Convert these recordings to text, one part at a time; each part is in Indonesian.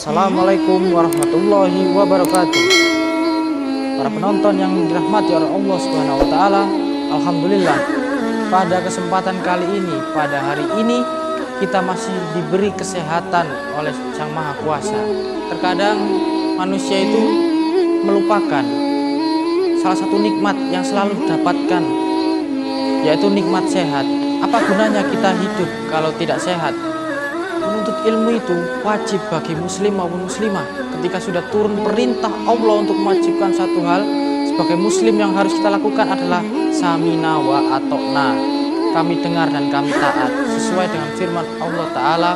Assalamualaikum warahmatullahi wabarakatuh. Para penonton yang dirahmati oleh Allah Subhanahu wa taala, alhamdulillah pada kesempatan kali ini, pada hari ini kita masih diberi kesehatan oleh Sang Maha Kuasa. Terkadang manusia itu melupakan salah satu nikmat yang selalu didapatkan, yaitu nikmat sehat. Apa gunanya kita hidup kalau tidak sehat? Menuntut ilmu itu wajib bagi muslim maupun muslimah. Ketika sudah turun perintah Allah untuk mewajibkan satu hal, sebagai muslim yang harus kita lakukan adalah samina wa atokna. Kami dengar dan kami taat sesuai dengan firman Allah Ta'ala,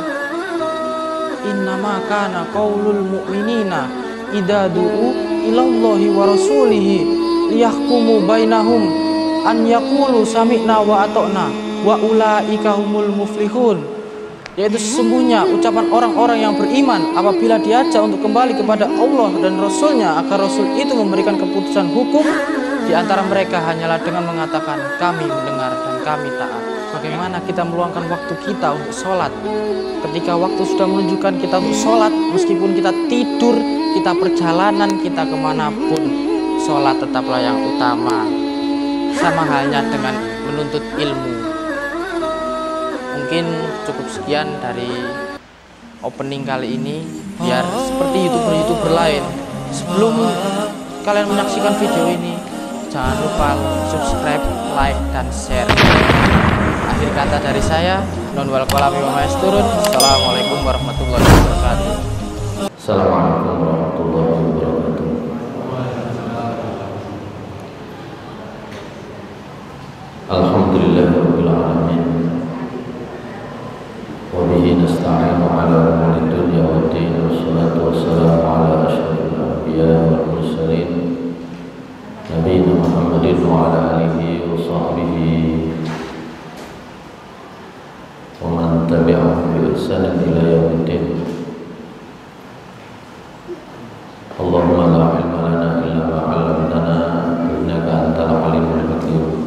innama kana qaulul mu'minina idza du'u ilallahi wa rasulihi liyahkumu bainahum an yaqulu sami'na wa atokna wa ulaika humul muflihun. Yaitu sesungguhnya ucapan orang-orang yang beriman apabila diajak untuk kembali kepada Allah dan Rasulnya agar Rasul itu memberikan keputusan hukum, di antara mereka hanyalah dengan mengatakan kami mendengar dan kami taat. Bagaimana kita meluangkan waktu kita untuk sholat? Ketika waktu sudah menunjukkan kita untuk sholat, meskipun kita tidur, kita perjalanan, kita kemanapun, sholat tetaplah yang utama. Sama halnya dengan menuntut ilmu. Mungkin cukup sekian dari opening kali ini, biar seperti youtuber-youtuber lain. Sebelum kalian menyaksikan video ini, jangan lupa subscribe, like, dan share. Akhir kata dari saya, non wal kolami wa maesturun. Assalamualaikum warahmatullahi wabarakatuh. Assalamualaikum warahmatullahi wabarakatuh. Alhamdulillahirabbil alamin. Wa bihi nasta'inu ala umuri dunya waddin, wassalatu wassalamu ala asyrafil anbiya wal mursalin nabiyina Muhammadin wa ala alihi wa sahbihi wa man tabi'ahum bi ihsanin ila yaumiddin. Allahumma la ilma lana illa ma 'allamtana innaka antal alimul hakim.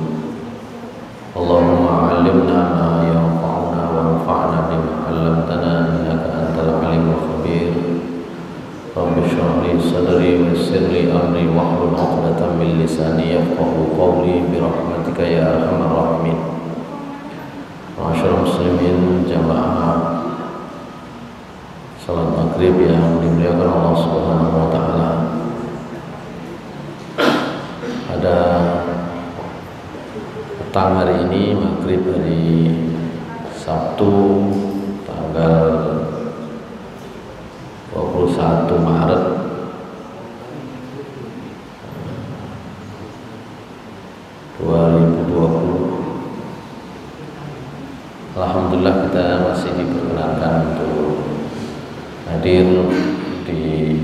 Allahumma 'allimna ma yanfa'una wanfa'na bima 'allamtana innaka antal alimul khabir. Rabbi shrah li sadri wa yassir li amri wahlul 'uqdatam min lisani yafqahu qawli bi rahmatika ya arhamar rahimin. Ma'asyiral muslimin jamaah salat maghrib yang dimuliakan Allah Subhanahu wa taala. Pada petang hari ini, maghrib hari Sabtu tanggal 21 Maret 2020. Alhamdulillah kita masih diperkenankan untuk hadir di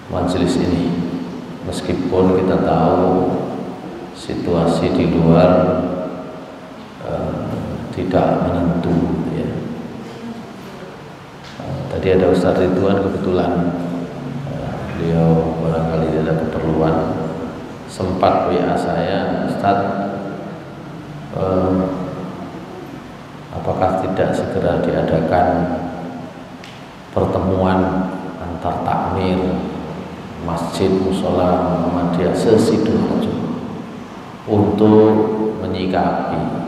majelis ini, meskipun kita tahu situasi di luar tidak menentu, ya. Tadi ada Ustaz Ridwan, kebetulan beliau barangkali ada keperluan, sempat WA saya, Ustaz, apakah tidak segera diadakan pertemuan antar takmir Masjid Mushola Muhammadiyah se-Sidoarjo untuk menyikapi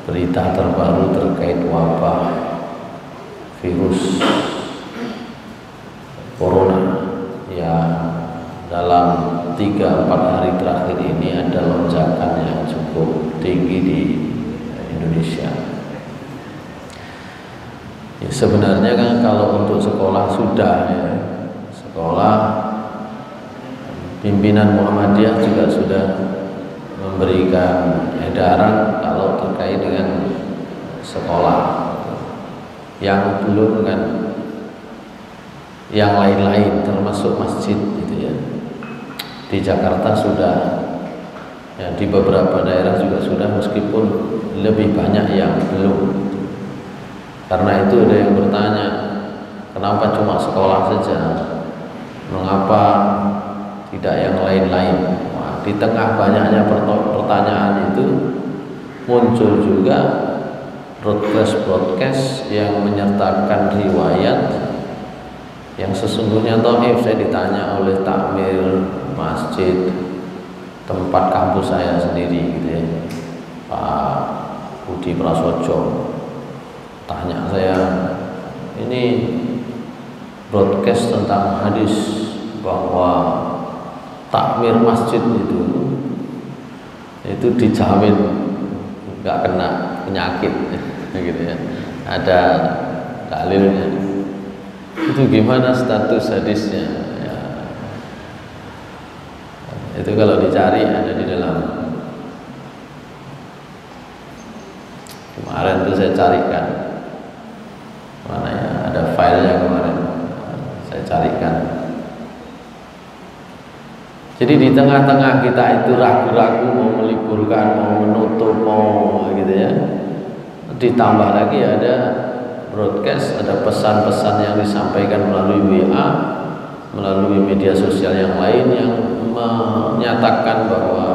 berita terbaru terkait wabah virus corona yang dalam 3-4 hari terakhir ini ada lonjakan yang cukup tinggi di Indonesia. Ya, sebenarnya kan kalau untuk sekolah sudah, ya, sekolah pimpinan Muhammadiyah juga sudah memberikan edaran kalau terkait dengan sekolah. Yang belum kan yang lain-lain termasuk masjid gitu ya. Di Jakarta sudah, ya, di beberapa daerah juga sudah, meskipun lebih banyak yang belum. Karena itu ada yang bertanya, kenapa cuma sekolah saja? Mengapa tidak yang lain-lain? Nah, di tengah banyaknya pertanyaan itu muncul juga broadcast yang menyertakan riwayat yang sesungguhnya dhaif. Saya ditanya oleh takmir masjid tempat kampus saya sendiri gitu ya, Pak Budi Prasojo, tanya saya, ini broadcast tentang hadis bahwa takmir masjid itu dijamin nggak kena penyakit gitu ya, ada dalilnya, itu gimana status hadisnya ya, itu kalau dicari ada di dalam, kemarin itu saya carikan mana ya, ada filenya kemarin saya carikan. Jadi di tengah-tengah kita itu ragu-ragu mau meliburkan, mau menutup, mau gitu ya, ditambah lagi ada broadcast, ada pesan-pesan yang disampaikan melalui WA, melalui media sosial yang lain yang menyatakan bahwa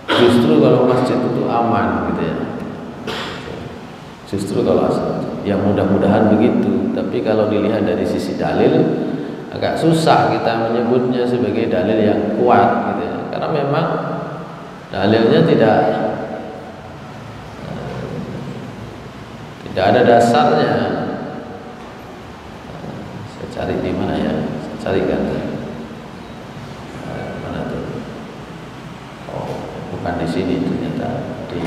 justru kalau masjid itu aman gitu ya, justru kalau yang mudah-mudahan begitu. Tapi kalau dilihat dari sisi dalil agak susah kita menyebutnya sebagai dalil yang kuat gitu ya, karena memang dalilnya tidak ada dasarnya. Saya cari di mana ya, saya carikan mana tuh, oh bukan di sini, ternyata di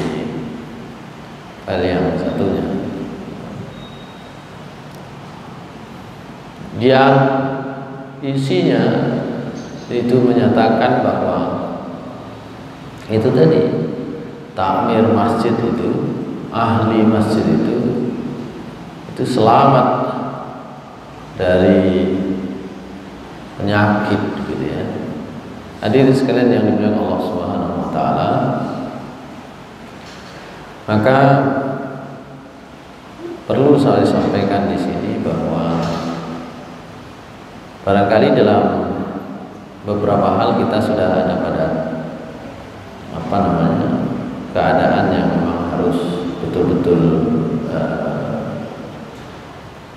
file yang satunya yang isinya itu menyatakan bahwa itu tadi takmir masjid itu, ahli masjid itu selamat dari penyakit gitu ya. Hadirin sekalian yang dimuliakan Allah Subhanahu wa taala, maka perlu saya sampaikan di sini bahwa barangkali dalam beberapa hal kita sudah ada pada keadaan yang memang harus betul-betul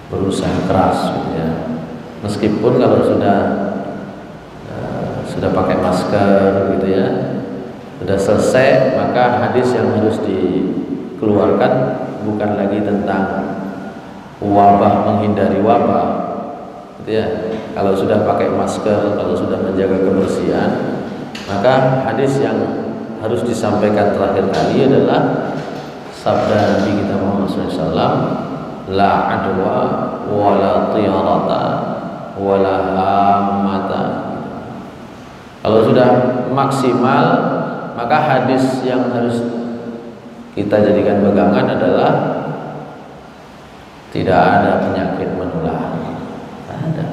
berusaha keras gitu ya. Meskipun kalau sudah pakai masker gitu ya, sudah selesai, maka hadis yang harus dikeluarkan bukan lagi tentang wabah, menghindari wabah gitu ya. Kalau sudah pakai masker, kalau sudah menjaga kebersihan, maka hadis yang harus disampaikan terakhir kali adalah sabda Nabi kita Muhammad SAW, la adwa wala tiyarata wala hamata. Kalau sudah maksimal, maka hadis yang harus kita jadikan pegangan adalah tidak ada penyakit menular. Ada.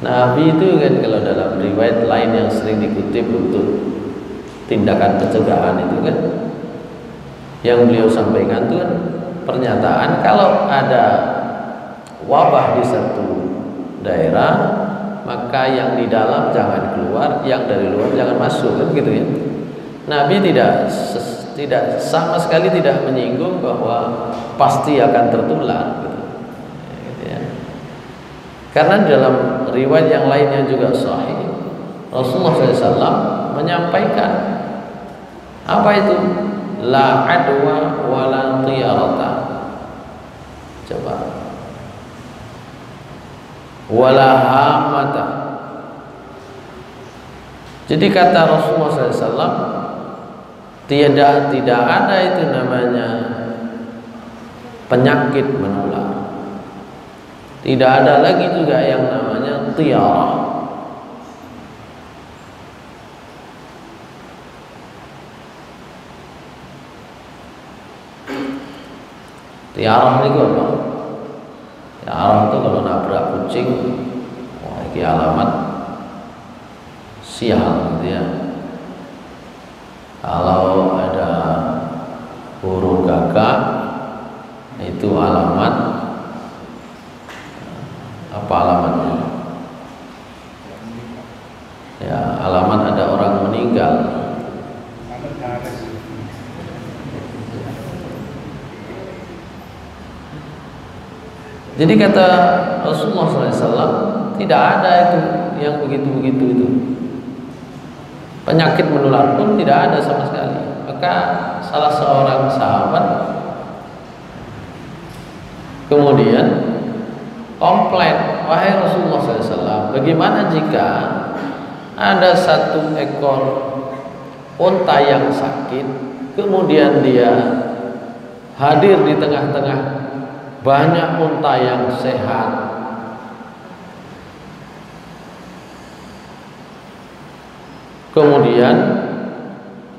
Nabi itu kan kalau dalam riwayat lain yang sering dikutip untuk tindakan pencegahan itu kan, yang beliau sampaikan itu kan pernyataan kalau ada wabah di satu daerah, maka yang di dalam jangan keluar, yang dari luar jangan masuk, kan gitu ya. Nabi tidak sama sekali tidak menyinggung bahwa pasti akan tertular gitu ya. Karena dalam riwayat yang lainnya juga sahih, Rasulullah SAW menyampaikan apa itu? La adwa wala tiyarata. Coba. Wala hamata. Jadi kata Rasulullah SAW, tidak ada itu namanya penyakit menular. Tidak ada lagi juga yang namanya tiarah. Tiarah itu apa? Tiarah itu kalau nabrak kucing, wah ini alamat sial gitu ya. Kalau ada burung gagak, itu alamat apa alamatnya? Ya, alamat ada orang meninggal. Jadi kata Rasulullah SAW, tidak ada itu yang begitu-begitu itu. Penyakit menular pun tidak ada sama sekali. Maka salah seorang sahabat kemudian komplain, wahai Rasulullah SAW, bagaimana jika ada satu ekor unta yang sakit, kemudian dia hadir di tengah-tengah banyak unta yang sehat. Kemudian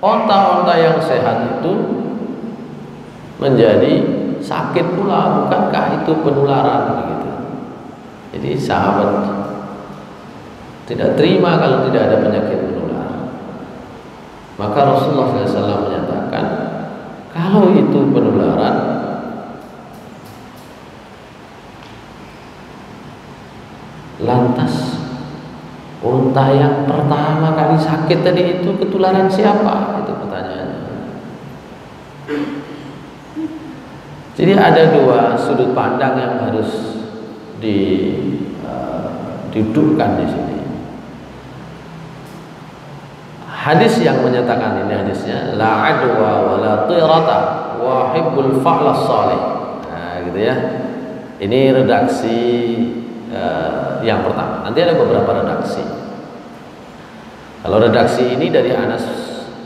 unta-unta yang sehat itu menjadi sakit pula, bukankah itu penularan begitu? Jadi sahabat tidak terima kalau tidak ada penyakit menular. Maka Rasulullah SAW menyatakan, kalau itu penularan, lantas unta yang pertama kali sakit tadi itu ketularan siapa? Itu pertanyaannya. Jadi ada dua sudut pandang yang harus didudukkan di sini. Hadis yang menyatakan ini hadisnya la adwa wa la tirata wa hibbul fa'las salih. Nah, gitu ya. Ini redaksi yang pertama. Nanti ada beberapa redaksi. Kalau redaksi ini dari Anas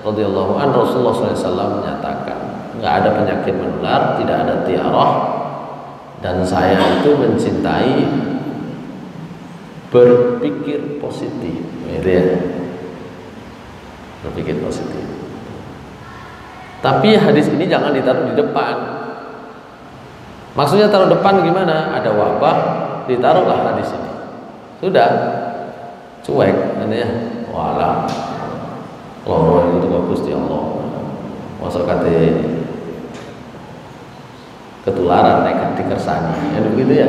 radhiyallahu anhu, Rasulullah SAW menyatakan nggak ada penyakit menular, tidak ada tiarah, dan saya itu mencintai berpikir positif, gitu ya. Berpikir positif. Tapi hadis ini jangan ditaruh di depan. Maksudnya taruh depan gimana? Ada wabah, ditaruhlah hadis ini. Sudah cuek, ya. Walah, loro itu bagus di Allah. Masa kata ketularan nekat dikersani, ya begitu ya.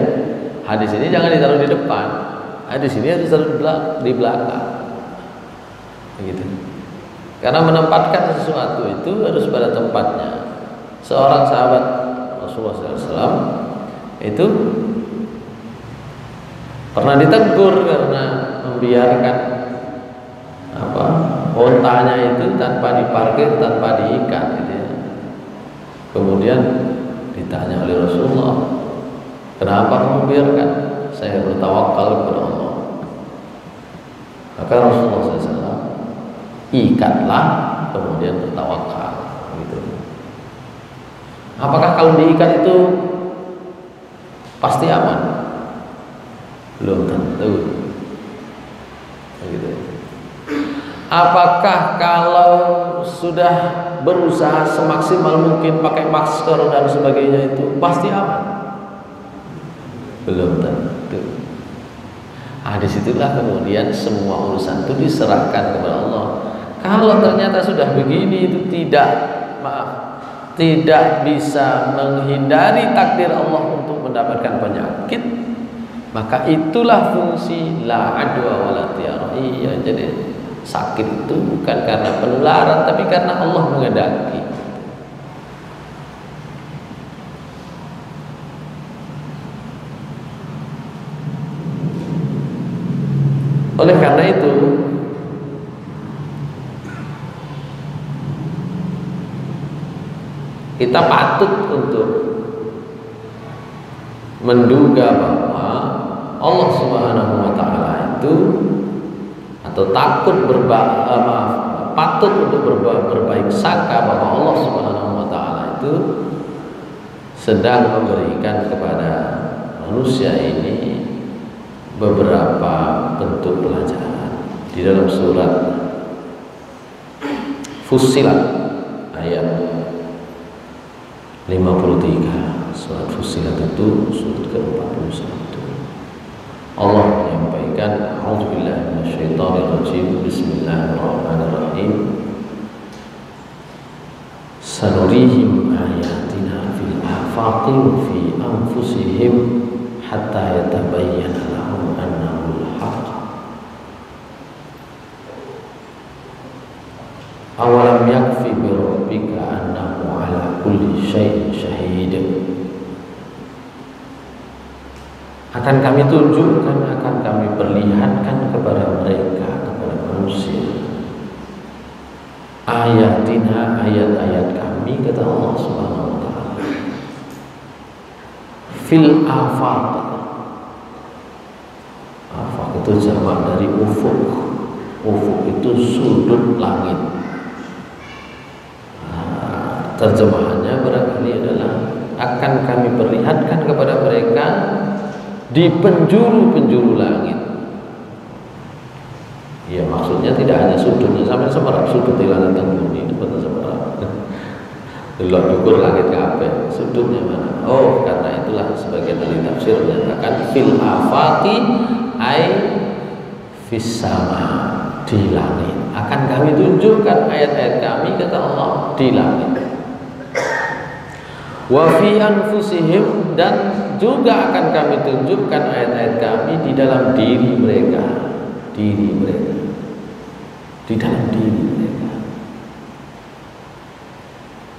Hadis ini jangan ditaruh di depan. Hadis ini harus ditaruh di belakang, begitu. Karena menempatkan sesuatu itu harus pada tempatnya. Seorang sahabat Rasulullah SAW itu pernah ditegur karena membiarkan untanya itu tanpa diparkir, tanpa diikat, gitu ya. Kemudian ditanya oleh Rasulullah, kenapa kamu biarkan? Saya bertawakal kepada Allah. Maka Rasulullah SAW, ikatlah, kemudian bertawakal, gitu. Apakah kalau diikat itu pasti aman? Belum tentu, gitu. Apakah kalau sudah berusaha semaksimal mungkin pakai masker dan sebagainya itu pasti aman? Belum tentu. Disitulah kemudian semua urusan itu diserahkan kepada Allah. Kalau ternyata sudah begini itu tidak bisa menghindari takdir Allah untuk mendapatkan penyakit, maka itulah fungsi la adwa wala tiara. Iya, jadi sakit itu bukan karena penularan, tapi karena Allah menghendaki. Oleh karena itu, kita patut untuk menduga bahwa Allah Subhanahu wa taala itu, atau patut untuk berbaik sangka bahwa Allah Subhanahu wa taala itu sedang memberikan kepada manusia ini beberapa bentuk pelajaran. Di dalam surat Fussilat ayat 53, surat Fussilat itu surat ke-41, Allah menyampaikan, a'udzubillahi minasyaitonirrajim, bismillahirrahmanirrahim, sanurihim ayatina fil afaqi wa fi anfusihim hatta yatabayyana lahum annahu al-haq. Awalam yakfi bi rabbika annahu ala kulli syai'in syahid. akan kami tunjukkan, akan kami perlihatkan kepada mereka, kepada manusia, ayatina, ayat-ayat kami, kata Allah Subhanahu wa taala. Fil afaq. Afaq itu jamak dari ufuk. Ufuk itu sudut langit. Terjemahannya barangkali adalah akan kami perlihatkan kepada mereka di penjuru-penjuru langit. Ya, maksudnya tidak hanya sudutnya sampai semerap, sudut di langit bumi itu betul semerap. Delok ukur langit kabeh, sudutnya mana? Oh, karena itulah sebagian ahli tafsir menyatakan fil afaqi ai fis sama, di langit. Akan kami tunjukkan ayat-ayat kami, kata Allah, di langit. Wa fi anfusihim, dan juga akan kami tunjukkan ayat-ayat kami di dalam diri mereka, di dalam diri mereka.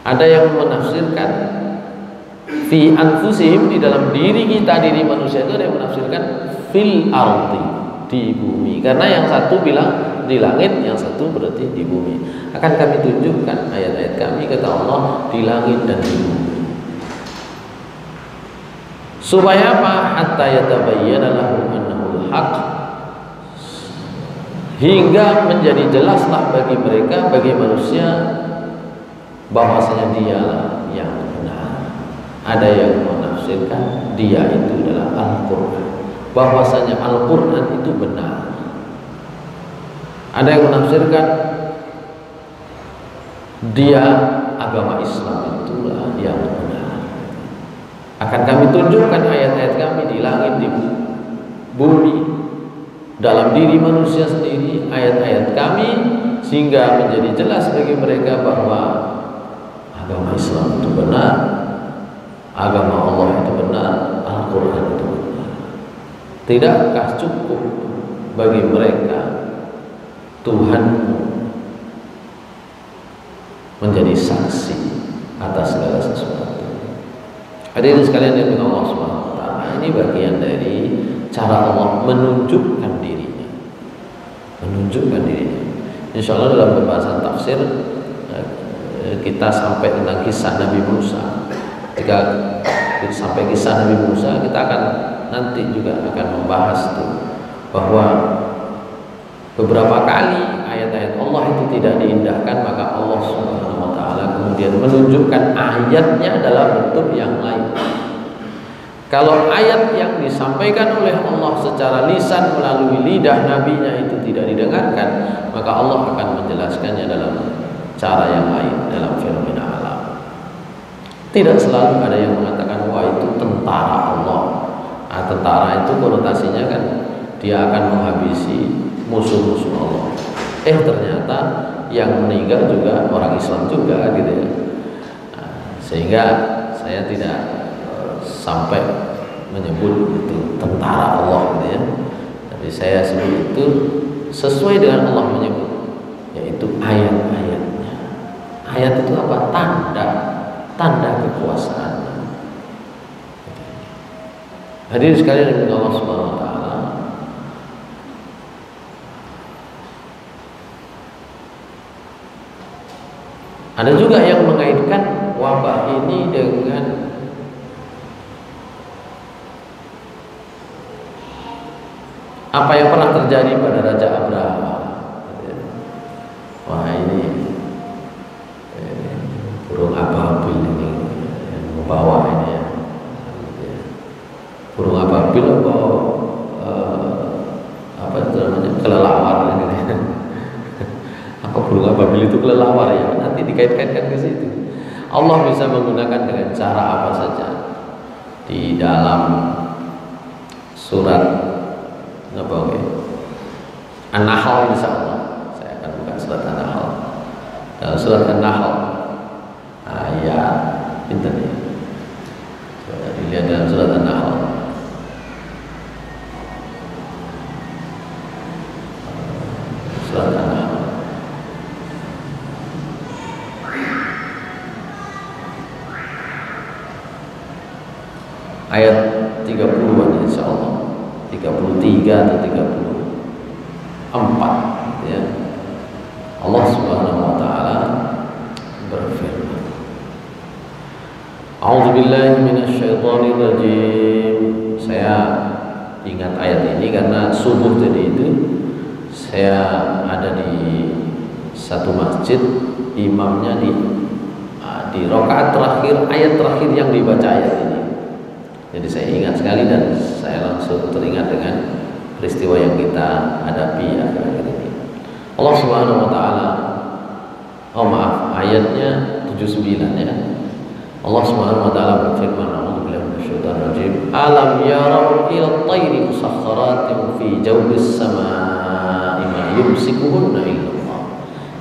Ada yang menafsirkan fi anfusihim, di dalam diri kita, diri manusia itu, ada yang menafsirkan fil ardi, di bumi, karena yang satu bilang di langit, yang satu berarti di bumi. Akan kami tunjukkan ayat-ayat kami, kata Allah, di langit dan di bumi. Supaya apa? Hatta yatabayyana lahum annahul haq, hingga menjadi jelaslah bagi mereka, bagi manusia, bahwasanya dialah yang benar. Ada yang menafsirkan dia itu adalah Al-Quran, bahwasanya Al-Quran itu benar. Ada yang menafsirkan dia agama Islam itulah yang benar. Akan kami tunjukkan ayat-ayat kami di langit, di bumi, dalam diri manusia sendiri, ayat-ayat kami, sehingga menjadi jelas bagi mereka bahwa agama Islam itu benar, agama Allah itu benar, Al-Quran itu benar. Tidakkah cukup bagi mereka Tuhanmu menjadi saksi atas segala sesuatu? Hadirin sekalian yang dengan Allah Subhanahu wa taala, ini bagian dari cara Allah menunjukkan dirinya. Menunjukkan dirinya. Insyaallah dalam pembahasan tafsir kita sampai tentang kisah Nabi Musa. Jika sampai kisah Nabi Musa, kita akan nanti juga akan membahas itu, bahwa beberapa kali ayat-ayat Allah itu tidak diindahkan, maka Allah Subhanahu wa taala kemudian menunjukkan ayatnya dalam bentuk yang lain. Kalau ayat yang disampaikan oleh Allah secara lisan melalui lidah nabinya itu tidak didengarkan, maka Allah akan menjelaskannya dalam cara yang lain, dalam fenomena alam. Tidak selalu ada yang mengatakan wah itu tentara Allah. Nah, tentara itu konotasinya kan dia akan menghabisi musuh-musuh Allah. Ternyata yang meninggal juga orang Islam juga gitu ya. Nah, sehingga saya tidak sampai menyebut itu tentara Allah gitu ya. Tapi saya sebut itu sesuai dengan Allah menyebut, yaitu ayat-ayatnya. Ayat itu apa? Tanda kekuasaan. Hadirin sekalian dengan Allah Subhanahu wa taala, ada juga yang mengaitkan wabah ini dengan apa yang pernah terjadi pada Raja Abraham. Wah ini burung ababil ini yang membawa ini ya. Burung ababil apa itu namanya, kelelawar gitu. Apa burung ababil itu kelelawar ya? Nanti dikait-kaitkan ke situ. Allah bisa menggunakan dengan cara apa saja. Di dalam surat An-Nahl, insyaallah saya akan buka surat An-Nahl. Dalam surat An-Nahl ayat pinten ya? Coba dilihat dalam surat An-Nahl. Surat An-Nahl ayat 3 30-an insyaallah. 33 atau 34 ya. Allah Subhanahu wa taala berfirman, A'udzubillahi minasyaitonir rajim. Saya ingat ayat ini karena subuh tadi itu saya ada di satu masjid, imamnya di rakaat terakhir, ayat terakhir yang dibaca ayat ini. Jadi saya ingat sekali dan saya langsung teringat dengan peristiwa yang kita hadapi akhir-akhir ini. Allah Subhanahu wa taala, ayatnya 79 ya. Allah Subhanahu wa taala berfirman, A'udzubillahi minasyaitonir rajim. Alam yarau ila at-tayri musakhkharatin fi jawfis samaa'i ma yumsikuhunna illa Allah.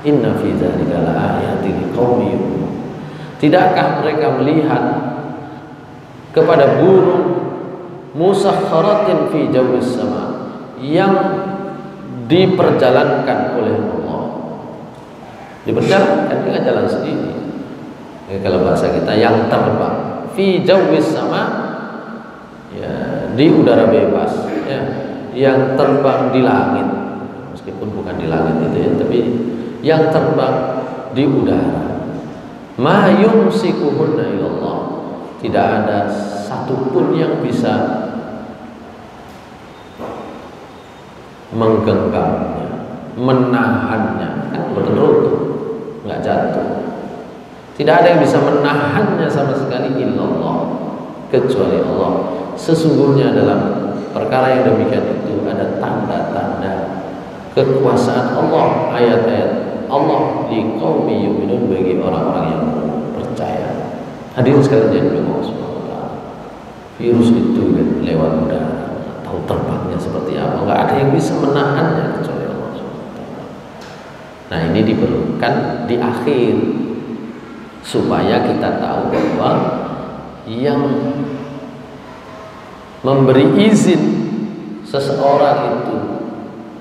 Inna fi dzalika laayatin liqaumin yu'minun. Tidakkah mereka melihat kepada burung musakhkharatin fi jawfis sama' yang diperjalankan oleh Allah. Diperjalankan, dengan jalan sendiri. Kalau bahasa kita yang terbang fi jawwis sama, ya di udara bebas ya, yang terbang di langit, meskipun bukan di langit itu ya, tapi yang terbang di udara. Ma yumsikuhunna illallah. Tidak ada satupun yang bisa menggenggamnya, menahannya, kan berterutur, nggak jatuh. Tidak ada yang bisa menahannya sama sekali illallah, kecuali Allah. Sesungguhnya dalam perkara yang demikian itu ada tanda-tanda kekuasaan Allah, ayat-ayat Allah liqaumi yu'minun, bagi orang-orang yang percaya. Hadirin sekalian yang Allah Subhanahu wa taala, virus itu kan lewat udara, tahu terbangnya seperti apa, nggak ada yang bisa menahannya kecuali Allah Subhanahu wa taala. Nah, ini diperlukan di akhir supaya kita tahu bahwa yang memberi izin seseorang itu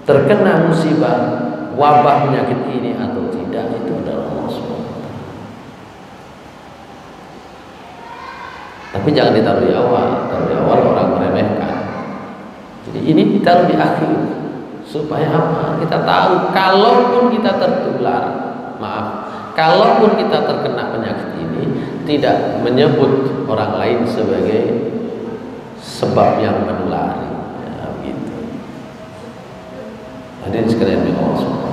terkena musibah wabah penyakit ini atau tidak itu adalah Allah SWT. Tapi jangan ditaruh di awal. Taruh di awal orang meremehkan. Jadi ini ditaruh di akhir supaya apa? Kita tahu kalaupun kita tertular, kalaupun kita terkena penyakit ini, tidak menyebut orang lain sebagai sebab yang menulari, ya, gitu. Hadirin sekalian yang Allah SWT.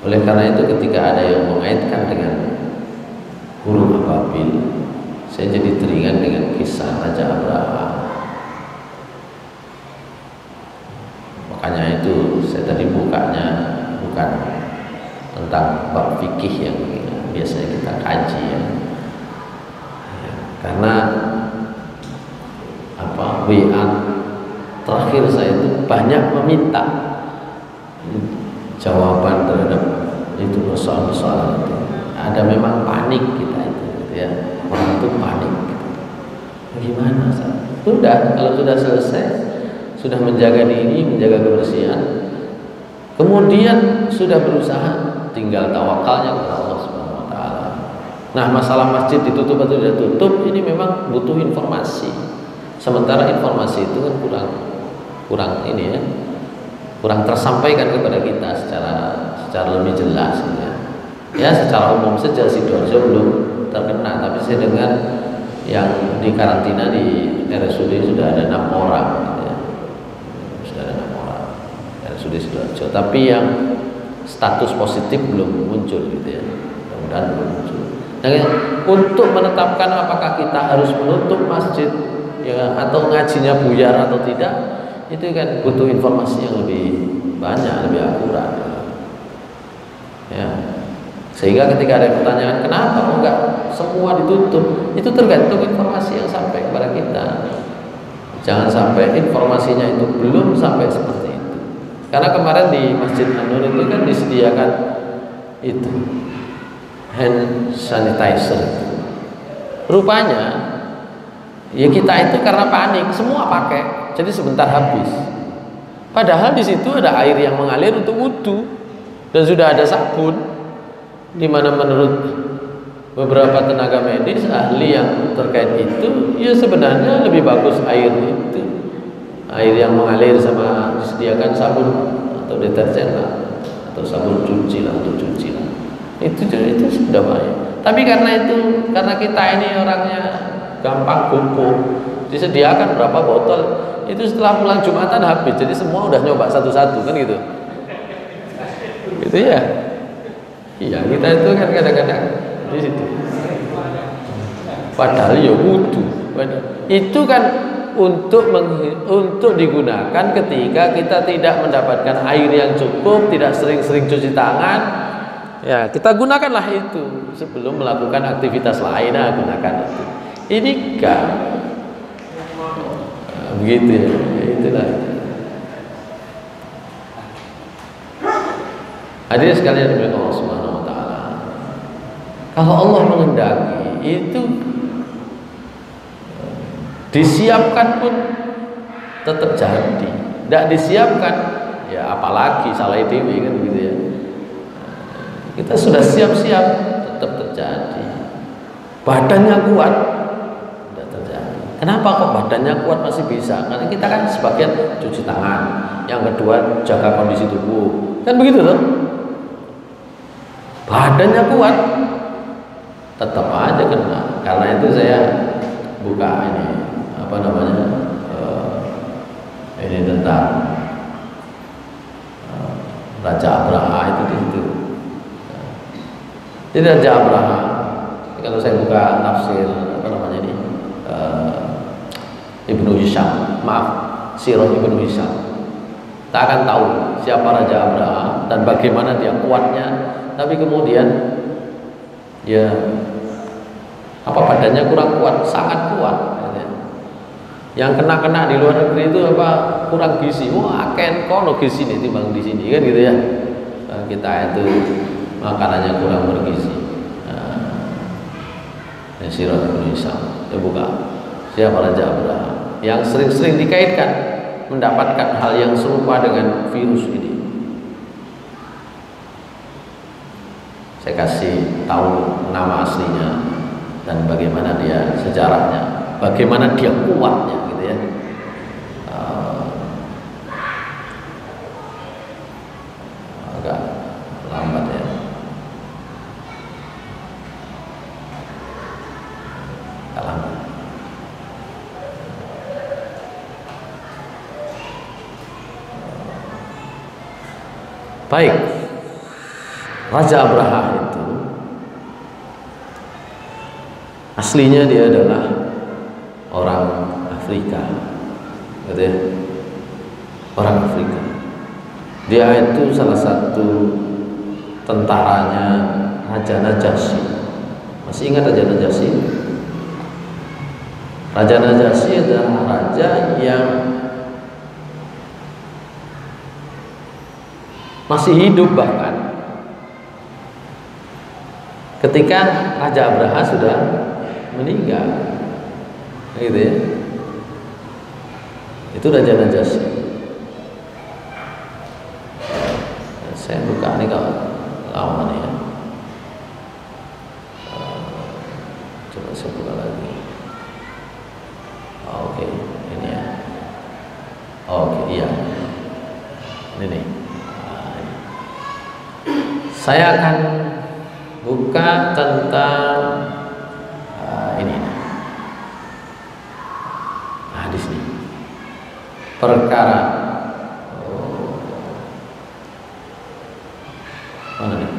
Oleh karena itu ketika ada yang mengaitkan dengan huruf ababil, saya jadi teringat dengan kisah Raja Abraham. Makanya itu saya tadi bukanya bukan tentang bab fikih yang biasanya kita kaji ya. Karena WA terakhir saya itu banyak meminta jawaban terhadap itu persoalan-persoalan itu. Ada memang panik kita itu gitu ya. Orang itu panik gitu. Bagaimana? Sudah, kalau sudah selesai, sudah menjaga diri, menjaga kebersihan, kemudian sudah berusaha, tinggal tawakalnya kepada Allah Subhanahu wa taala. Nah, masalah masjid ditutup atau tidak tutup ini memang butuh informasi. Sementara informasi itu kan kurang ini ya, kurang tersampaikan kepada kita secara lebih jelas ya. Ya, secara umum saja Sidoarjo belum terkena, tapi saya dengar yang di karantina di RSUD sudah ada 6 orang gitu ya. Sudah ada 6 orang RSUD Sidoarjo, tapi yang status positif belum muncul gitu ya. Mudah-mudahan belum muncul. Nah, untuk menetapkan apakah kita harus menutup masjid ya, atau ngajinya buyar atau tidak, itu kan butuh informasi yang lebih banyak, lebih akurat ya. Sehingga ketika ada pertanyaan kenapa enggak semua ditutup, itu tergantung informasi yang sampai kepada kita. Jangan sampai informasinya itu belum sampai seperti itu. Karena kemarin di Masjid An-Nur itu kan disediakan itu hand sanitizer itu. Rupanya ya kita itu karena panik semua pakai, jadi sebentar habis. Padahal di situ ada air yang mengalir untuk wudu dan sudah ada sabun, di mana menurut beberapa tenaga medis ahli yang terkait itu, ya sebenarnya lebih bagus air itu, air yang mengalir sama disediakan sabun atau deterjen lah, atau sabun cuci lah, untuk cuci lah, itu sudah baik. Tapi karena kita ini orangnya gampang kumpul, disediakan berapa botol itu setelah pulang Jumatan habis, jadi semua udah nyoba satu-satu kan gitu ya. Iya, kita itu kan kadang-kadang di situ. Padahal ya wudu. Itu kan untuk digunakan ketika kita tidak mendapatkan air yang cukup, tidak sering-sering cuci tangan. Ya, kita gunakanlah itu sebelum melakukan aktivitas lain. Gunakan itu. Ini kan begitu ya. Itulah. Hadirin sekalian dimuliakan Allah Subhanahu wa taala. Kalau Allah mengendaki itu disiapkan pun tetap jadi. Tidak disiapkan ya apalagi salah dewi kan begitu ya. Kita sudah siap-siap tetap terjadi. Badannya kuat tidak terjadi. Kenapa kok badannya kuat masih bisa? Karena kita kan sebagian cuci tangan, yang kedua jaga kondisi tubuh. Kan begitu loh. Badannya kuat tetap aja kena. Karena itu saya buka ini apa namanya ini tentang Raja Abraha itu di situ. Jadi Raja Abraha, kalau saya buka tafsir apa namanya ini Ibnu Hisham, maaf, Sirah Ibnu Hisham, kita akan tahu siapa Raja Abraha dan bagaimana dia kuatnya. Tapi kemudian ya apa badannya kurang kuat, sangat kuat. Yang kena di luar negeri itu apa kurang gizi, wah aken kono gizi nih timbang di sini kan gitu ya. Nah, kita itu makanannya kurang bergizi. Nah, Sirah Indonesia, ya buka siapa Raja Abraha yang sering-sering dikaitkan mendapatkan hal yang serupa dengan virus ini. Saya kasih tahu nama aslinya dan bagaimana dia sejarahnya, bagaimana dia kuatnya gitu ya. Agak lambat ya. Agak lambat. Baik. Raja Abraha itu aslinya dia adalah orang Afrika, gitu ya, orang Afrika. Dia itu salah satu tentaranya Raja Najasyi. Masih ingat Raja Najasyi? Raja Najasyi adalah raja yang masih hidup bahkan ketika Raja Abraha sudah meninggal, gitu ya. Itu Raja Najasyi. Saya buka ini kalau lama nih ya. Coba saya buka lagi. Oke, ini ya. Oke, iya. Ini nih. Saya akan buka tentang ini hadis ini, perkara mana nih?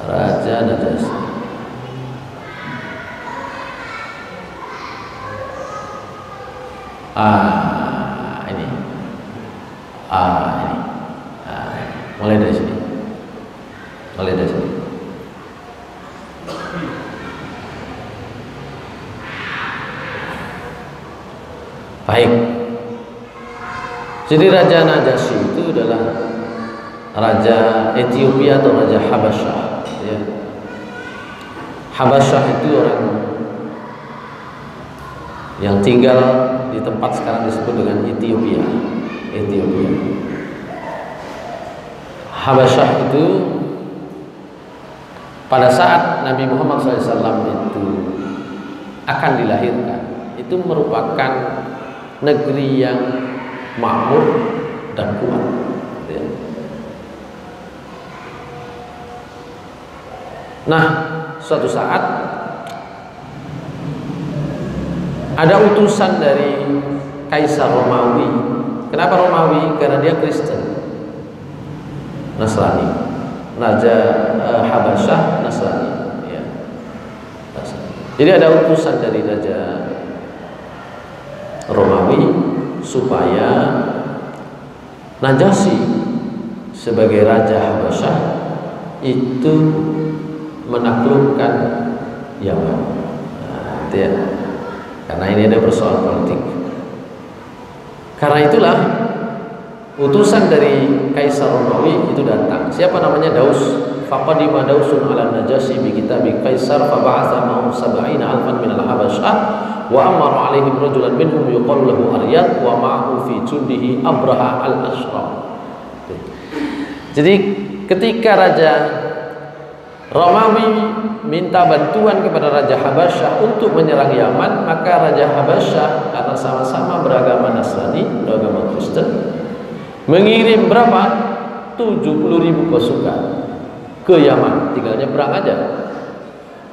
Raja Najasyi. Ini mulai dari sini. Baik. Jadi Raja Najasyi itu adalah Raja Ethiopia atau Raja Habasyah, ya. Habasyah itu orang yang tinggal di tempat sekarang disebut dengan Ethiopia. Habasyah itu pada saat Nabi Muhammad SAW itu akan dilahirkan, itu merupakan negeri yang makmur dan kuat, ya. Nah, suatu saat ada utusan dari Kaisar Romawi. Kenapa Romawi? Karena dia Kristen, Nasrani, Raja Habasyah Nasrani, ya. Jadi ada utusan dari Raja Romawi supaya Najasyi sebagai Raja Habasyah itu menaklukkan Yaman. Nah, itu ya. Karena ini ada persoalan politik. Karena itulah utusan dari Kaisar Romawi itu datang. Siapa namanya? Daus. Faqadima Dausun ala Najasyi bi kitabi Kaisar fa ba'atha ma'hum 70,000 min al-Habasyah wa amara 'alaihim rajulan minhum yuqalu lahu Aryad wa ma'ahu fi jundihi Abraha al-Ashram. Jadi ketika Raja Romawi minta bantuan kepada Raja Habasyah untuk menyerang Yaman, maka Raja Habasyah karena sama-sama beragama Nasrani, beragama Kristen, mengirim berapa? 70.000 pasukan ke Yaman. Tinggal nyebrang aja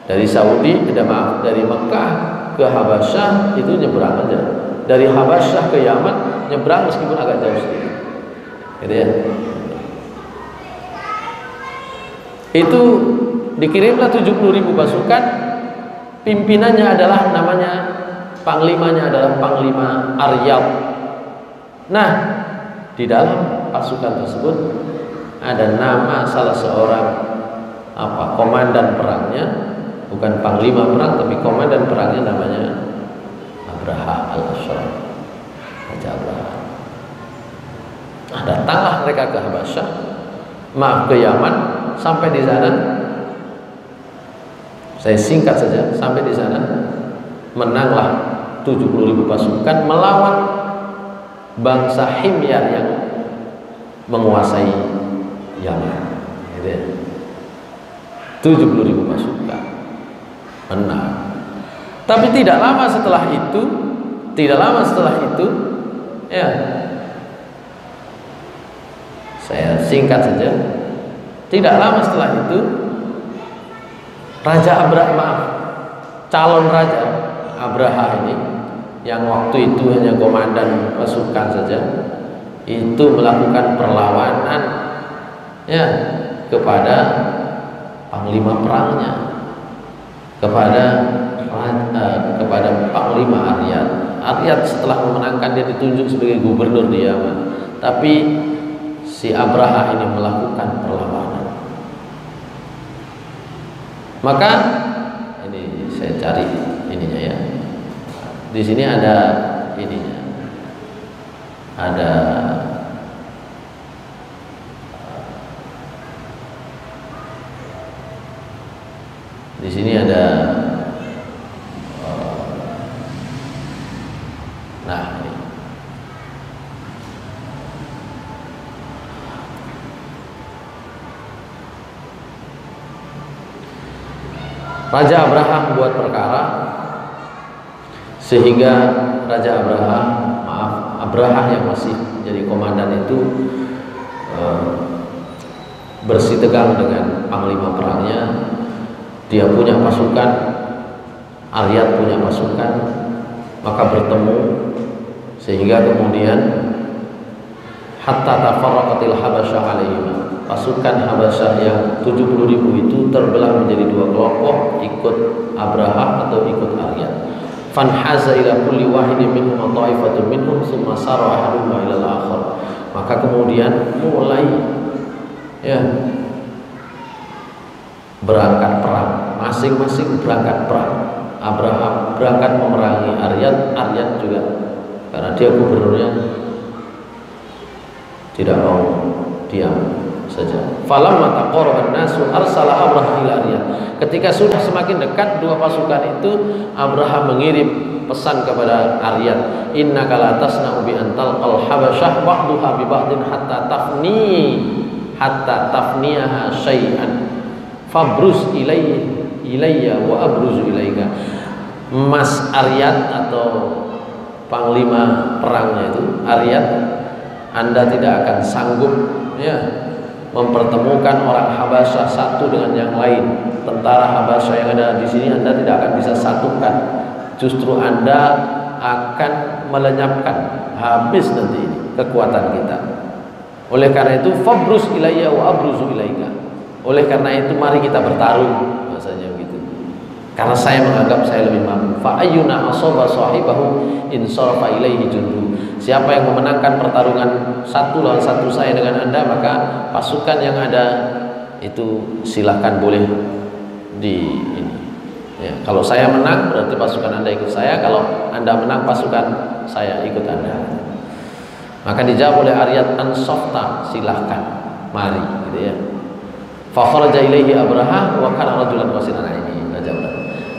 dari Saudi, dari Mekah ke Habasyah itu nyebrang aja. Dari Habasyah ke Yaman nyebrang meskipun agak jauh sedikit, gitu ya. Itu dikirimlah 70.000 pasukan. Pimpinannya adalah namanya, panglimanya adalah Panglima Aryad. Nah, di dalam pasukan tersebut ada nama salah seorang komandan perangnya, bukan panglima perang tapi komandan perangnya, namanya Abraha al-Ashram, Raja Abraha. Nah, datanglah mereka ke Habasyah, ke Yaman. Sampai di sana, saya singkat saja, sampai di sana menanglah 70.000 pasukan melawan bangsa Himyar yang menguasai Yaman, gitu ya. 70.000 pasukan menang. Tapi tidak lama setelah itu, ya, saya singkat saja. Tidak lama setelah itu, calon raja Abraha ini, yang waktu itu hanya komandan pasukan saja, itu melakukan perlawanan, ya, kepada panglima perangnya, kepada panglima Aryad. Aryad setelah memenangkan, dia ditunjuk sebagai gubernur di Yaman. Tapi si Abraha ini melakukan perlawanan. Maka ini saya cari ininya, ya. Di sini ada ininya. Di sini ada ini. Raja Abraha membuat perkara sehingga Abraha yang masih jadi komandan itu bersitegang dengan panglima perangnya. Dia punya pasukan, Aryad punya pasukan, maka bertemu sehingga kemudian hatta tafarraqatil Habasyah alaihim. Pasukan Habasyah yang 70.000 itu terbelah menjadi dua kelompok, ikut Abraha atau ikut Aryad. Fanhaza ila kulli wahidin minhum ta'ifatun minhum tsumma sara ahaduhum ila al-akhar. Maka kemudian mulai, ya, berangkat perang, masing-masing berangkat perang. Abraha berangkat memerangi Aryad, Aryad juga karena dia gubernurnya tidak mau diam saja. Falamma taqarraba an-nasu arsala Abraha ila Aryad. Ketika sudah semakin dekat dua pasukan itu, Abraha mengirim pesan kepada Aryad, innaka la tasna'u bi antal Habasyah ba'duha bi ba'din hatta tafniyaha syai'an Fabruz ilayya wa abruzu ilaika. Mas Aryat atau panglima perangnya itu Aryat, Anda tidak akan sanggup ya mempertemukan orang Habasyah satu dengan yang lain. Tentara Habasyah yang ada di sini Anda tidak akan bisa satukan. Justru Anda akan melenyapkan, habis nanti ini kekuatan kita. Oleh karena itu fabruz ilayya wa abruzu ilaika. Oleh karena itu mari kita bertarung, bahasanya begitu. Karena saya menganggap saya lebih mampu. Fa ayyuna asaba sahibahu in sarafa ilaihi jundu. Siapa yang memenangkan pertarungan satu lawan satu saya dengan Anda, maka pasukan yang ada itu silahkan boleh di ini. Ya, kalau saya menang berarti pasukan Anda ikut saya, kalau Anda menang pasukan saya ikut Anda. Maka dijawab oleh Aryat, ansofta, silahkan, mari, gitu ya. Fa kharaja ilaihi Abraha wa kana rajulan qasiran ini.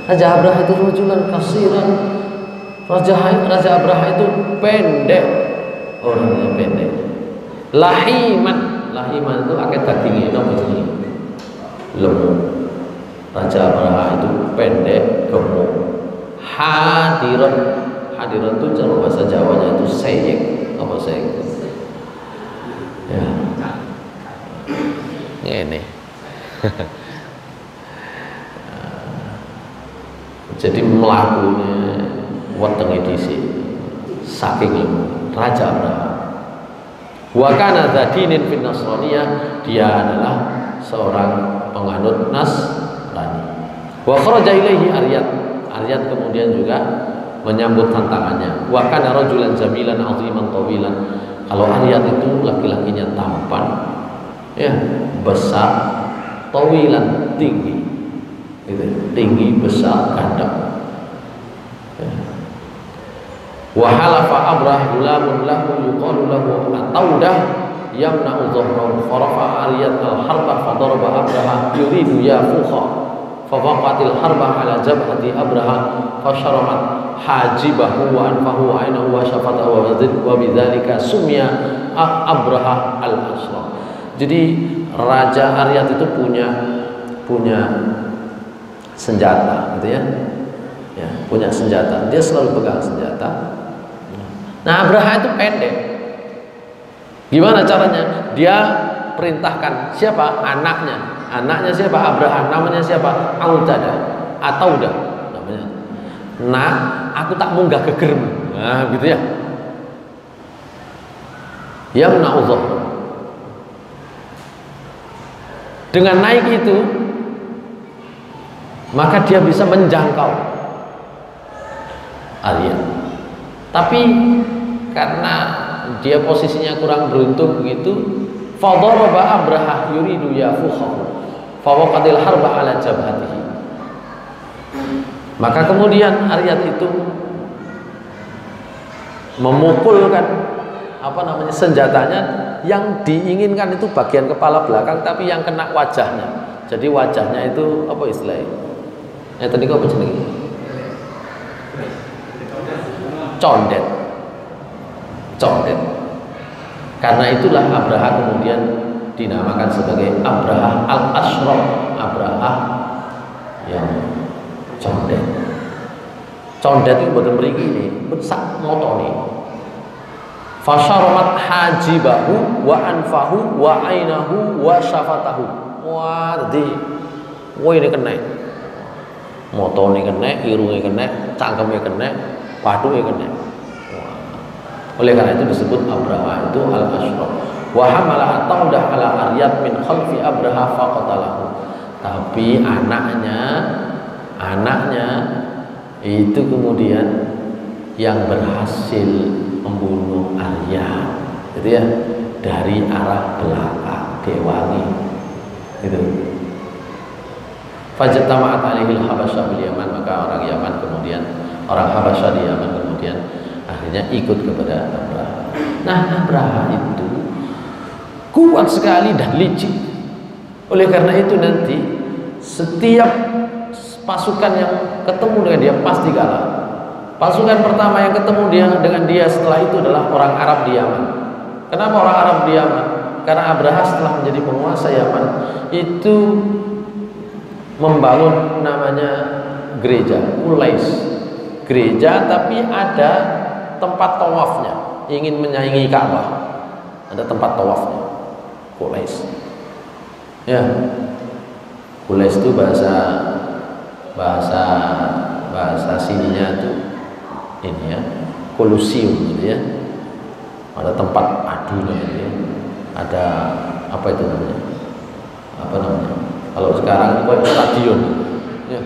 Raja Abraha itu rajulan qasiran. Raja Abraha itu pendek, orangnya pendek. Lahiman itu akeh dagingnya napa jenenge? Lemu. Raja Abraha itu pendek, gemuk. Hadiran itu cara bahasa Jawanya itu seyek, apa seyek? Ya. Ini. Jadi melakunya wetenge dhisik saking lemu. Raja Abraha. Wa kana dzadinin fin Nasraniyah, dia adalah seorang penganut Nasrani. Wa kharaja ilaihi Aryat kemudian juga menyambut tantangannya. Wa kana rajulan jamilan aziman tawilan. Kalau Aryat itu laki-lakinya tampan, ya, besar, tawilan, tinggi. Gitu, tinggi, besar, ganteng. Ya. Wa halafa Abrah gulamun lahu yuqalu lahu Ataudah yamna'u dhahrahu farafa Aryat al-harba fadaraba Abraha yuridu yafukha fawaqatil harba ala jabhati Abraha fasyaramat hajibahu wa anfahu wa ainahu wa syafatahu wa bidzalika sumya Abraha al-Asra. Jadi Raja Aryat itu punya senjata, gitu ya. Ya, punya senjata. Dia selalu pegang senjata. Nah, Abraha itu pendek. Gimana caranya? Dia perintahkan siapa? Anaknya. Anaknya siapa? Abraha. Namanya siapa? Ataudah namanya. Nah, aku tak munggah gegermu. Nah, gitu ya. Yamna'udhah. Dengan naik itu, maka dia bisa menjangkau Aryat. Tapi karena dia posisinya kurang beruntung begitu, fadaraba Abraha yuridu yafukhahu fawaqadil harba ala jabhatihi. Maka kemudian Aryat itu memukulkan senjatanya, yang diinginkan itu bagian kepala belakang, tapi yang kena wajahnya. Jadi wajahnya itu apa istilahnya? Tadi kau apa jenenge? Condet. Karena itulah Abraha kemudian dinamakan sebagai Abraha al-Ashraf, Abraha yang condet. Condet itu boten mriki ini, sak motone. Fasyaramat hajibahu wa anfahu wa ainahu wa syafatahu. Wah, dadi ini kena. Motone kena, irunge kena, cangkeme kena, pathuke kena. Oleh karena itu disebut Abraha itu al-Ashraf. Wa hamala Ataudah ala Aryat min khalfi Abraha faqatalahu. Tapi anaknya itu kemudian yang berhasil membunuh Aryat, gitu ya, dari arah belakang Dewangi, gitu. Fajtama'at alaihi al-Habasyah bil Yaman, maka orang Yaman kemudian, orang Habasyah di Yaman kemudian akhirnya ikut kepada Abraha. Nah, Abraha itu kuat sekali dan licik. Oleh karena itu nanti setiap pasukan yang ketemu dengan dia pasti kalah. Pasukan pertama yang ketemu dengan dia setelah itu adalah orang Arab di Yaman. Kenapa orang Arab di Yaman? Karena Abraha setelah menjadi penguasa Yaman itu membangun namanya gereja, Qulais. Gereja tapi ada tempat tawafnya, ingin menyaingi Ka'bah. Ada tempat tawafnya, Qulais. Ya, Qulais itu bahasa sininya itu ini ya, Kolosium gitu ya. Ada tempat adu gitu ya. Ada apa itu namanya? Apa namanya? Kalau sekarang itu stadion, ya.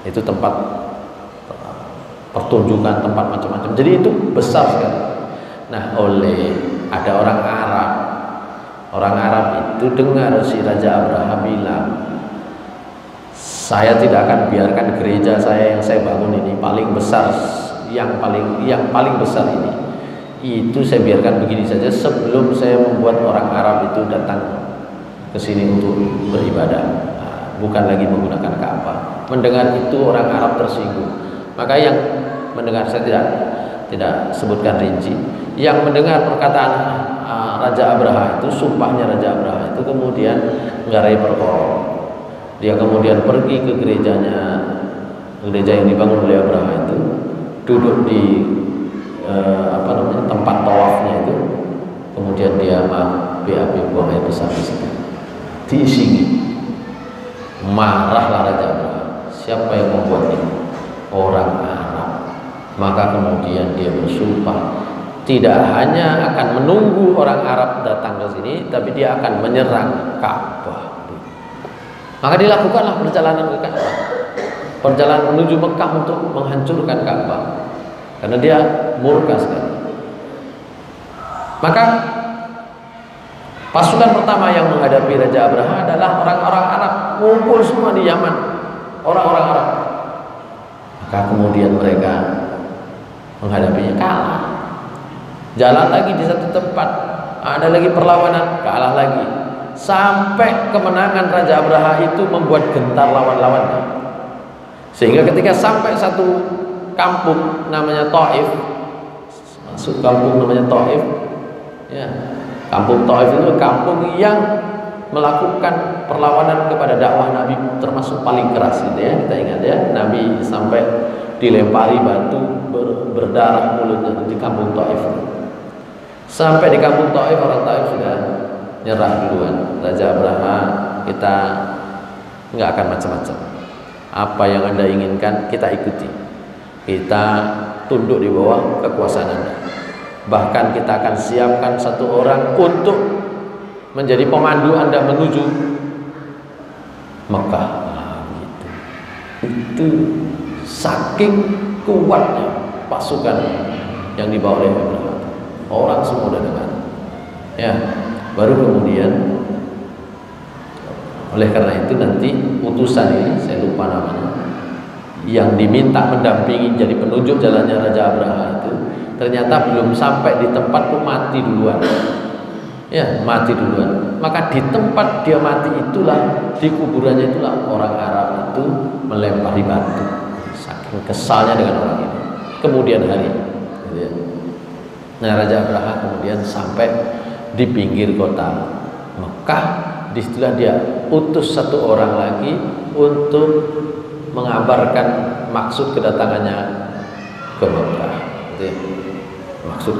Itu tempat pertunjukan, tempat macam-macam. Jadi itu besar sekali. Nah, ada orang Arab itu dengar si Raja Abraha bilang, saya tidak akan biarkan gereja saya yang saya bangun ini paling besar, yang paling besar ini, itu saya biarkan begini saja sebelum saya membuat orang Arab itu datang ke sini untuk beribadah. Bukan lagi menggunakan Ka'bah. Mendengar itu orang Arab tersinggung. Maka yang mendengar, saya tidak sebutkan rinci, yang mendengar perkataan Raja Abraha itu, sumpahnya Raja Abraha itu, kemudian ngarai perkara. Dia kemudian pergi ke gerejanya, gereja yang dibangun oleh Abraha itu, duduk di tempat tawafnya itu, kemudian dia BAB buang air besar di situ, diisingi. Marahlah Raja Abraha. Siapa yang membuat ini? Orang Arab. Maka kemudian dia bersumpah tidak hanya akan menunggu orang Arab datang ke sini, tapi dia akan menyerang Ka'bah. Maka dilakukanlah perjalanan ke Ka'bah, perjalanan menuju Mekah untuk menghancurkan Ka'bah, karena dia murka sekali. Maka pasukan pertama yang menghadapi Raja Abraha adalah orang-orang Arab, ngumpul semua di Yaman, orang-orang Arab. Maka kemudian mereka menghadapinya, kalah. Jalan lagi di satu tempat, ada lagi perlawanan, kalah lagi. Sampai kemenangan Raja Abraha itu membuat gentar lawan-lawannya. Sehingga ketika sampai satu kampung namanya Taif, masuk kampung namanya Taif, ya, kampung Taif itu kampung yang melakukan perlawanan kepada dakwah Nabi termasuk paling keras gitu ya. Kita ingat ya, Nabi sampai dilempari batu berdarah mulutnya di kampung Taif. Sampai di kampung Taif, orang Taif sudah nyerah duluan. Raja Abraha, kita nggak akan macam-macam. Apa yang Anda inginkan kita ikuti. Kita tunduk di bawah kekuasaan Anda. Bahkan kita akan siapkan satu orang untuk menjadi pemandu Anda menuju Mekah. Gitu. Itu saking kuatnya pasukan yang dibawa oleh Abraha. Orang semua udah dengar. Ya, baru kemudian oleh karena itu nanti utusan ini, saya lupa namanya, yang diminta mendampingi jadi penunjuk jalannya Raja Abraha itu, ternyata belum sampai di tempat tuh mati duluan. Ya, mati duluan. Maka di tempat dia mati itulah, di kuburannya itulah orang Arab itu melempari batu. Saking kesalnya dengan orang ini. Kemudian hari, gitu ya. Nah, Raja Abraha kemudian sampai di pinggir kota Mekah. Disitulah dia utus satu orang lagi untuk mengabarkan maksud kedatangannya ke Mekah. Gitu ya. Maksud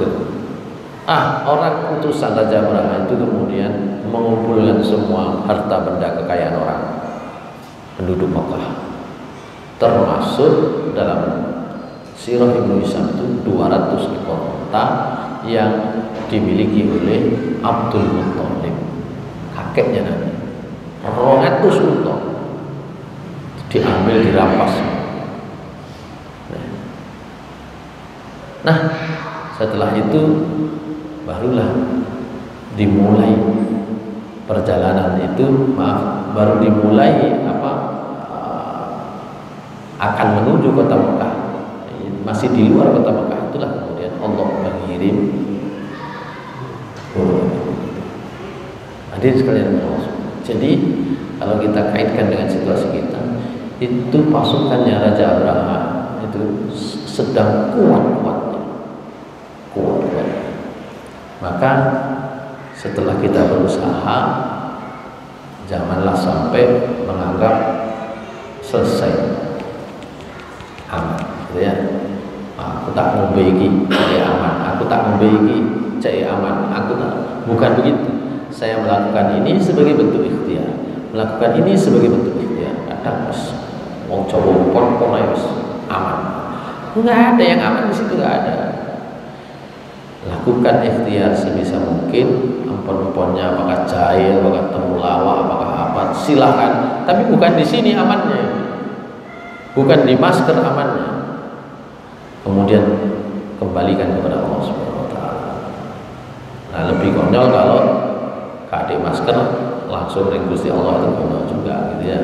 orang utusan Raja Abraha itu kemudian mengumpulkan semua harta benda kekayaan orang penduduk Mekah, termasuk dalam Sirah Ibnu Hisham itu 200 ekor unta yang dimiliki oleh Abdul Muttalib, kakeknya Nabi. 200 unta diambil, dirampas. Nah, setelah itu barulah dimulai perjalanan itu, baru dimulai akan menuju kota Mekah. Masih di luar kota Mekah, itulah kemudian Allah mengirim hadirin sekalian. Jadi kalau kita kaitkan dengan situasi kita, itu pasukannya Raja Abraha itu sedang kuat-kuatnya. Maka setelah kita berusaha Janganlah sampai menganggap selesai aman, gitu ya. Aku tak ngombe iki, cek aman. Aku tak ngombe iki, cek aman. Aku tak, bukan begitu. Saya melakukan ini sebagai bentuk ikhtiar, melakukan ini sebagai bentuk ikhtiar. Kadang wong Jawa pon-pon ae wis aman. Enggak ada yang aman di situ, enggak ada. Lakukan ikhtiar sebisa mungkin, empon-emponnya apakah jahil, apakah temulawak, apakah apa, silahkan. Tapi bukan di sini amannya, bukan di masker amannya. Kemudian kembalikan kepada Allah Subhanahu Wa Taala. Nah, lebih konyol kalau kadek masker langsung ring Gusti Allah, itu konyol juga, gitu ya.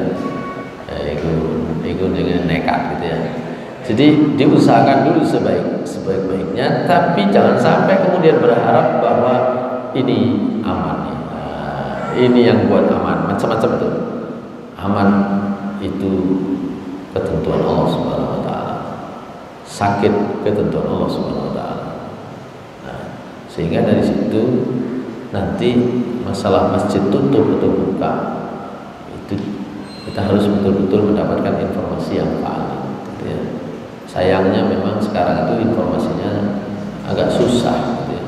Itu dengan nekat, gitu ya. Jadi diusahakan dulu sebaik-baiknya, tapi jangan sampai kemudian berharap bahwa ini aman. Nah, ini yang buat aman, macam-macam itu. Aman itu ketentuan Allah Subhanahu Wa Taala. Sakit ketentuan Allah Subhanahu Wa Taala. Nah, sehingga dari situ nanti masalah masjid tutup atau buka itu kita harus betul-betul mendapatkan informasi yang valid, gitu ya. Sayangnya memang sekarang itu informasinya agak susah, gitu ya.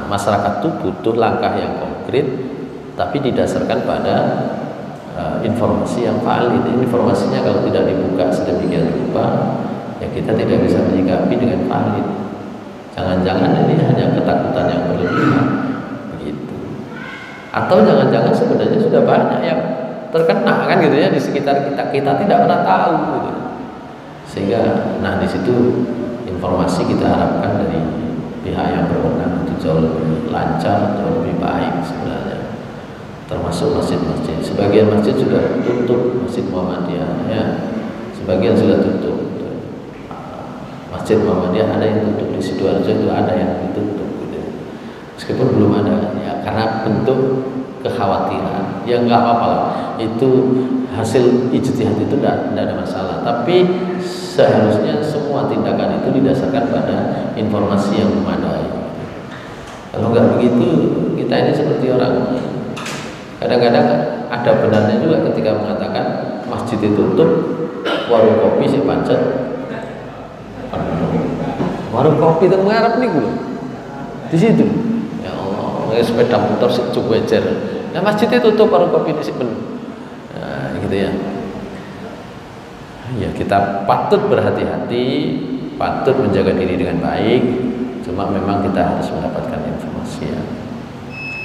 Masyarakat itu butuh langkah yang konkret, tapi didasarkan pada informasi yang valid. Informasinya kalau tidak dibuka sedemikian rupa, ya kita tidak bisa menyikapi dengan valid. Jangan-jangan ini hanya ketakutan yang berlebihan, begitu. Atau jangan-jangan sebenarnya sudah banyak yang terkena, kan, gitu ya, di sekitar kita tidak pernah tahu, gitu. Sehingga di situ informasi kita harapkan dari pihak yang berwenang itu jauh lebih lancar, jauh lebih baik sebenarnya. Termasuk masjid-masjid. Sebagian masjid sudah tutup, Masjid Muhammadiyah, ya. Sebagian sudah tutup. Masjid Muhammadiyah ada yang tutup, di Sidoarjo itu ada yang ditutup, gitu. Meskipun belum ada, ya, karena bentuk kekhawatiran. Ya nggak apa-apa lah. Itu hasil ijtihad itu tidak ada masalah. Tapi seharusnya semua tindakan itu didasarkan pada informasi yang memadai. Kalau nggak begitu, kita ini seperti orang. Kadang-kadang ada benarnya juga ketika mengatakan masjid itu tutup, warung kopi sih pancet. Warung kopi itu ngarep nih gue di situ. Ya Allah, sepeda motor sih cukup ecer. Nah, masjid itu tutup, warung kopi ini sih penuh. Nah, gitu ya. Ya, kita patut berhati-hati, patut menjaga diri dengan baik. Cuma memang kita harus mendapatkan informasi yang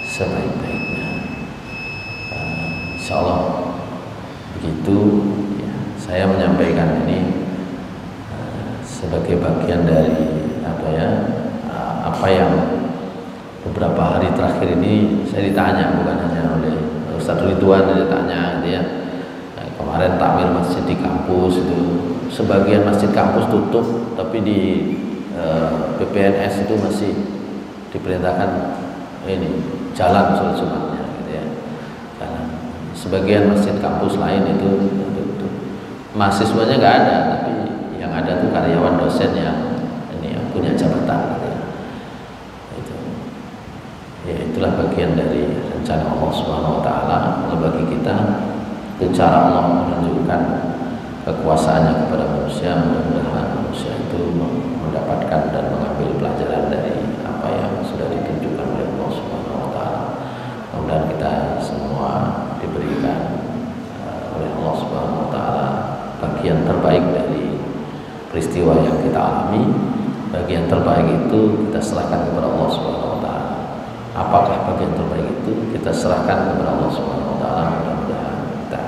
sebaik-baiknya. Insya Allah begitu. Ya, saya menyampaikan ini sebagai bagian dari apa yang beberapa hari terakhir ini saya ditanya, bukan hanya oleh Ustaz Ridwan ditanya, gitu ya. Kemarin takmir masjid di kampus itu, sebagian masjid kampus tutup, tapi di PPNS itu masih diperintahkan ini jalan sholat Jumatnya, gitu ya. Jalan. Sebagian masjid kampus lain itu tutup. Mahasiswanya nggak ada, tapi yang ada tuh karyawan dosen yang punya jabatan, gitu ya. Itulah bagian dari rencana Allah Subhanahu Wa Taala bagi kita. Itu cara Allah menunjukkan kekuasaannya kepada manusia. Mudah-mudahan manusia itu mendapatkan dan mengambil pelajaran dari apa yang sudah ditunjukkan oleh Allah Subhanahu Wa Taala. Mudah-mudahan kita semua diberikan oleh Allah Subhanahu Wa Taala bagian terbaik dari peristiwa yang kita alami. Bagian terbaik itu kita serahkan kepada Allah Subhanahu Wa Taala. Apakah bagian terbaik itu kita serahkan kepada Allah Subhanahu Wa Taala. Mudah-mudahan kita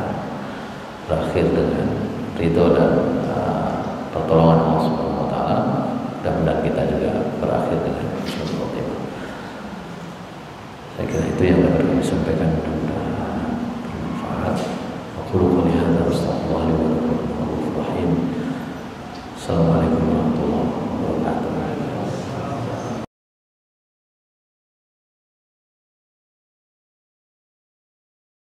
berakhir dengan ridho dan pertolongan Allah Subhanahu Wa Taala. Mudah-mudahan kita juga berakhir dengan husnul khotimah. Saya kira itu yang dapat kami sampaikan, mudah-mudahan bermanfaat. Aku qouli hadza, astaghfirullah li wa lakum. Assalamualaikum warahmatullahi wabarakatuh.